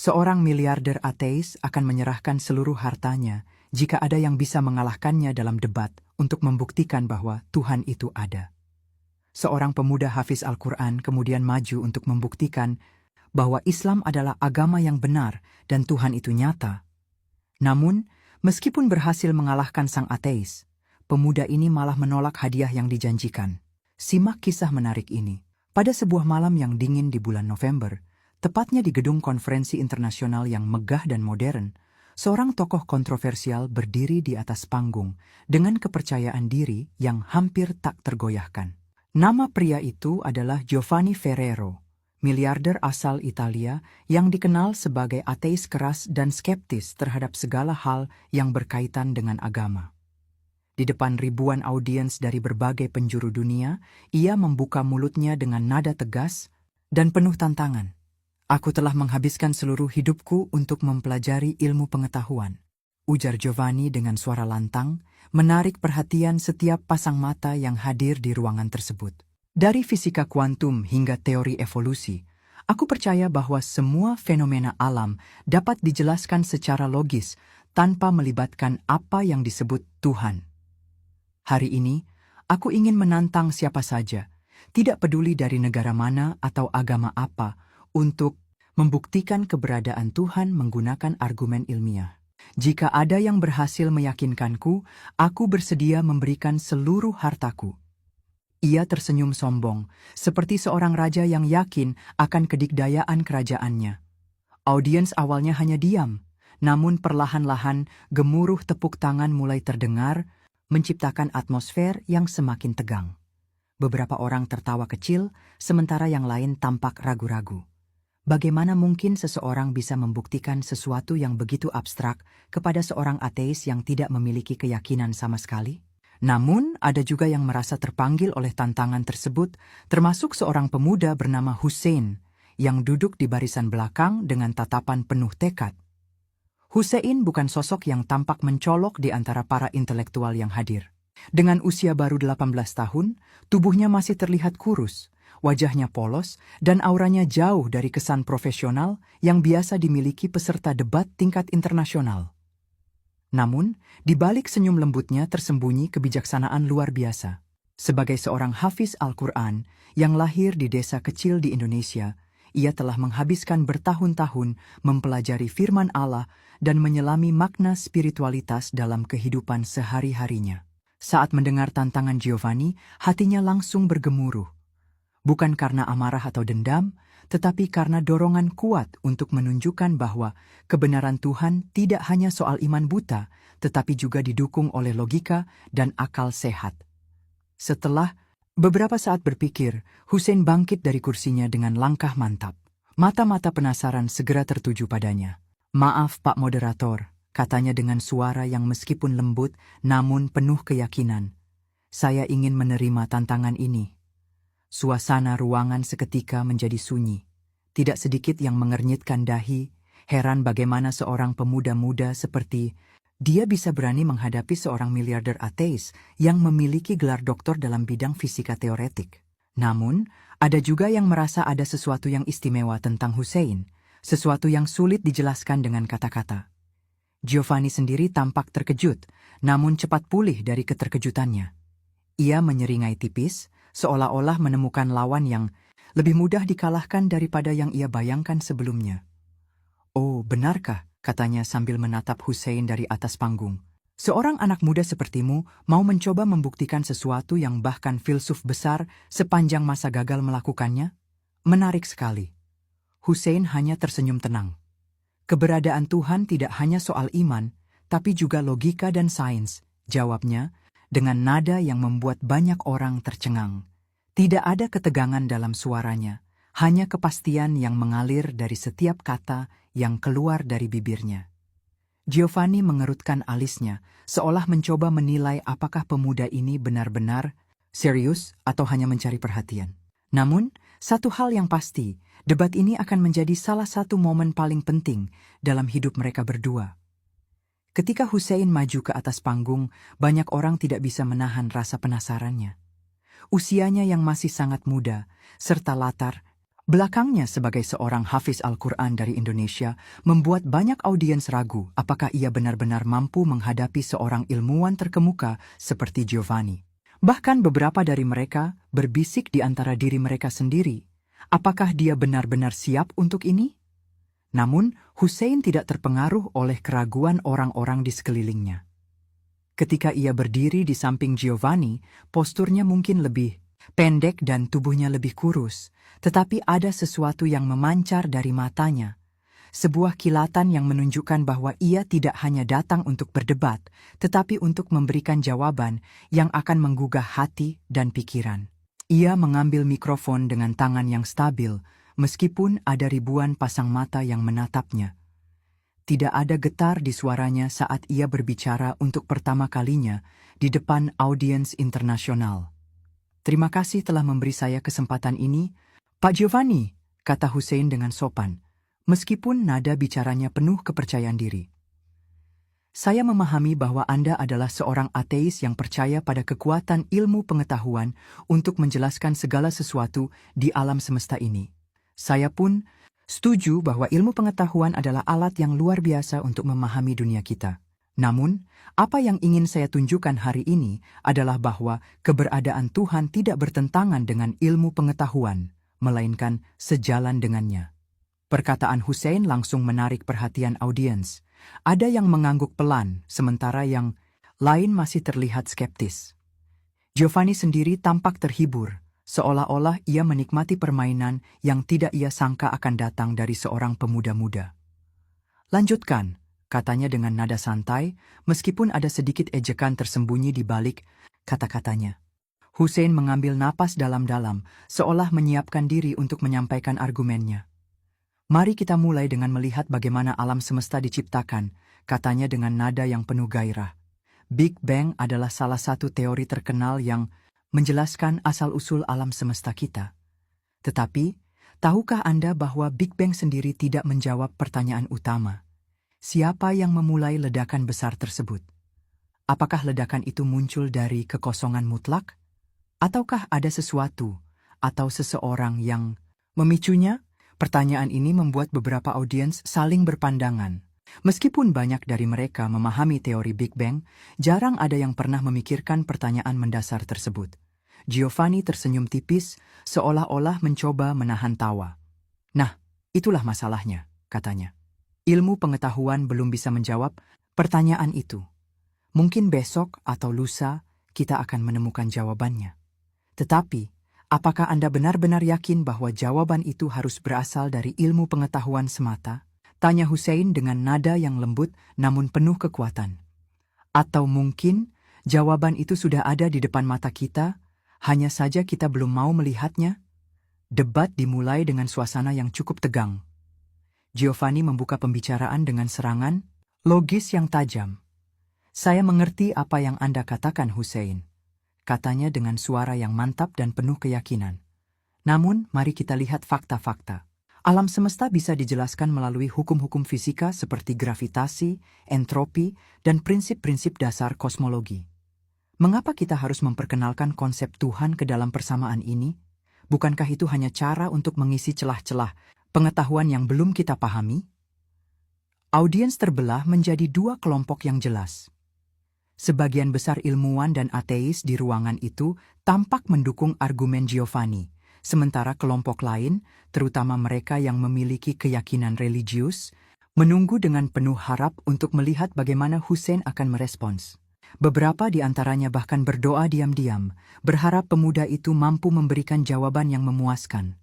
Seorang miliarder ateis akan menyerahkan seluruh hartanya jika ada yang bisa mengalahkannya dalam debat untuk membuktikan bahwa Tuhan itu ada. Seorang pemuda hafiz Al-Quran kemudian maju untuk membuktikan bahwa Islam adalah agama yang benar dan Tuhan itu nyata. Namun, meskipun berhasil mengalahkan sang ateis, pemuda ini malah menolak hadiah yang dijanjikan. Simak kisah menarik ini. Pada sebuah malam yang dingin di bulan November, tepatnya di gedung konferensi internasional yang megah dan modern, seorang tokoh kontroversial berdiri di atas panggung dengan kepercayaan diri yang hampir tak tergoyahkan. Nama pria itu adalah Giovanni Ferrero, miliarder asal Italia yang dikenal sebagai ateis keras dan skeptis terhadap segala hal yang berkaitan dengan agama. Di depan ribuan audiens dari berbagai penjuru dunia, ia membuka mulutnya dengan nada tegas dan penuh tantangan. "Aku telah menghabiskan seluruh hidupku untuk mempelajari ilmu pengetahuan," ujar Giovanni dengan suara lantang, menarik perhatian setiap pasang mata yang hadir di ruangan tersebut. "Dari fisika kuantum hingga teori evolusi, aku percaya bahwa semua fenomena alam dapat dijelaskan secara logis tanpa melibatkan apa yang disebut Tuhan. Hari ini, aku ingin menantang siapa saja, tidak peduli dari negara mana atau agama apa, untuk membuktikan keberadaan Tuhan menggunakan argumen ilmiah. Jika ada yang berhasil meyakinkanku, aku bersedia memberikan seluruh hartaku." Ia tersenyum sombong, seperti seorang raja yang yakin akan kedikdayaan kerajaannya. Audiens awalnya hanya diam, namun perlahan-lahan gemuruh tepuk tangan mulai terdengar, menciptakan atmosfer yang semakin tegang. Beberapa orang tertawa kecil, sementara yang lain tampak ragu-ragu. Bagaimana mungkin seseorang bisa membuktikan sesuatu yang begitu abstrak kepada seorang ateis yang tidak memiliki keyakinan sama sekali? Namun, ada juga yang merasa terpanggil oleh tantangan tersebut, termasuk seorang pemuda bernama Hussein, yang duduk di barisan belakang dengan tatapan penuh tekad. Hussein bukan sosok yang tampak mencolok di antara para intelektual yang hadir. Dengan usia baru 18 tahun, tubuhnya masih terlihat kurus, wajahnya polos, dan auranya jauh dari kesan profesional yang biasa dimiliki peserta debat tingkat internasional. Namun, di balik senyum lembutnya tersembunyi kebijaksanaan luar biasa. Sebagai seorang hafiz Al-Quran yang lahir di desa kecil di Indonesia, ia telah menghabiskan bertahun-tahun mempelajari firman Allah dan menyelami makna spiritualitas dalam kehidupan sehari-harinya. Saat mendengar tantangan Giovanni, hatinya langsung bergemuruh. Bukan karena amarah atau dendam, tetapi karena dorongan kuat untuk menunjukkan bahwa kebenaran Tuhan tidak hanya soal iman buta, tetapi juga didukung oleh logika dan akal sehat. Setelah beberapa saat berpikir, Hussein bangkit dari kursinya dengan langkah mantap. Mata-mata penasaran segera tertuju padanya. "Maaf Pak Moderator," katanya dengan suara yang meskipun lembut namun penuh keyakinan. "Saya ingin menerima tantangan ini." Suasana ruangan seketika menjadi sunyi. Tidak sedikit yang mengernyitkan dahi, heran bagaimana seorang pemuda muda seperti dia bisa berani menghadapi seorang miliarder ateis yang memiliki gelar doktor dalam bidang fisika teoretik. Namun, ada juga yang merasa ada sesuatu yang istimewa tentang Hussein, sesuatu yang sulit dijelaskan dengan kata-kata. Giovanni sendiri tampak terkejut, namun cepat pulih dari keterkejutannya. Ia menyeringai tipis, seolah-olah menemukan lawan yang lebih mudah dikalahkan daripada yang ia bayangkan sebelumnya. "Oh, benarkah?" katanya sambil menatap Hussein dari atas panggung. "Seorang anak muda sepertimu mau mencoba membuktikan sesuatu yang bahkan filsuf besar sepanjang masa gagal melakukannya? Menarik sekali." Hussein hanya tersenyum tenang. "Keberadaan Tuhan tidak hanya soal iman, tapi juga logika dan sains," jawabnya, dengan nada yang membuat banyak orang tercengang. Tidak ada ketegangan dalam suaranya, hanya kepastian yang mengalir dari setiap kata yang keluar dari bibirnya. Giovanni mengerutkan alisnya, seolah mencoba menilai apakah pemuda ini benar-benar serius atau hanya mencari perhatian. Namun, satu hal yang pasti, debat ini akan menjadi salah satu momen paling penting dalam hidup mereka berdua. Ketika Hussein maju ke atas panggung, banyak orang tidak bisa menahan rasa penasarannya. Usianya yang masih sangat muda, serta latar Belakangnya sebagai seorang hafiz Al-Quran dari Indonesia membuat banyak audiens ragu apakah ia benar-benar mampu menghadapi seorang ilmuwan terkemuka seperti Giovanni. Bahkan beberapa dari mereka berbisik di antara diri mereka sendiri, apakah dia benar-benar siap untuk ini? Namun, Hussein tidak terpengaruh oleh keraguan orang-orang di sekelilingnya. Ketika ia berdiri di samping Giovanni, posturnya mungkin lebih pendek dan tubuhnya lebih kurus, tetapi ada sesuatu yang memancar dari matanya. Sebuah kilatan yang menunjukkan bahwa ia tidak hanya datang untuk berdebat, tetapi untuk memberikan jawaban yang akan menggugah hati dan pikiran. Ia mengambil mikrofon dengan tangan yang stabil, meskipun ada ribuan pasang mata yang menatapnya. Tidak ada getar di suaranya saat ia berbicara untuk pertama kalinya di depan audiens internasional. "Terima kasih telah memberi saya kesempatan ini, Pak Giovanni," kata Hussein dengan sopan, meskipun nada bicaranya penuh kepercayaan diri. "Saya memahami bahwa Anda adalah seorang ateis yang percaya pada kekuatan ilmu pengetahuan untuk menjelaskan segala sesuatu di alam semesta ini. Saya pun setuju bahwa ilmu pengetahuan adalah alat yang luar biasa untuk memahami dunia kita. Namun, apa yang ingin saya tunjukkan hari ini adalah bahwa keberadaan Tuhan tidak bertentangan dengan ilmu pengetahuan, melainkan sejalan dengannya." Perkataan Hussein langsung menarik perhatian audiens. Ada yang mengangguk pelan, sementara yang lain masih terlihat skeptis. Giovanni sendiri tampak terhibur, seolah-olah ia menikmati permainan yang tidak ia sangka akan datang dari seorang pemuda muda. "Lanjutkan," katanya dengan nada santai, meskipun ada sedikit ejekan tersembunyi di balik kata-katanya. Hussein mengambil napas dalam-dalam, seolah menyiapkan diri untuk menyampaikan argumennya. "Mari kita mulai dengan melihat bagaimana alam semesta diciptakan," katanya dengan nada yang penuh gairah. Big Bang adalah salah satu teori terkenal yang menjelaskan asal-usul alam semesta kita. Tetapi, tahukah Anda bahwa Big Bang sendiri tidak menjawab pertanyaan utama? Siapa yang memulai ledakan besar tersebut? Apakah ledakan itu muncul dari kekosongan mutlak? Ataukah ada sesuatu atau seseorang yang memicunya? Pertanyaan ini membuat beberapa audiens saling berpandangan. Meskipun banyak dari mereka memahami teori Big Bang, jarang ada yang pernah memikirkan pertanyaan mendasar tersebut. Giovanni tersenyum tipis, seolah-olah mencoba menahan tawa. "Nah, itulah masalahnya," katanya. "Ilmu pengetahuan belum bisa menjawab pertanyaan itu. Mungkin besok atau lusa kita akan menemukan jawabannya. Tetapi, apakah Anda benar-benar yakin bahwa jawaban itu harus berasal dari ilmu pengetahuan semata?" tanya Hussein dengan nada yang lembut namun penuh kekuatan. "Atau mungkin jawaban itu sudah ada di depan mata kita, hanya saja kita belum mau melihatnya?" Debat dimulai dengan suasana yang cukup tegang. Giovanni membuka pembicaraan dengan serangan logis yang tajam. "Saya mengerti apa yang Anda katakan, Hussein," katanya dengan suara yang mantap dan penuh keyakinan. "Namun, mari kita lihat fakta-fakta. Alam semesta bisa dijelaskan melalui hukum-hukum fisika seperti gravitasi, entropi, dan prinsip-prinsip dasar kosmologi. Mengapa kita harus memperkenalkan konsep Tuhan ke dalam persamaan ini? Bukankah itu hanya cara untuk mengisi celah-celah pengetahuan yang belum kita pahami?" Audiens terbelah menjadi dua kelompok yang jelas. Sebagian besar ilmuwan dan ateis di ruangan itu tampak mendukung argumen Giovanni, sementara kelompok lain, terutama mereka yang memiliki keyakinan religius, menunggu dengan penuh harap untuk melihat bagaimana Hussein akan merespons. Beberapa di antaranya bahkan berdoa diam-diam, berharap pemuda itu mampu memberikan jawaban yang memuaskan.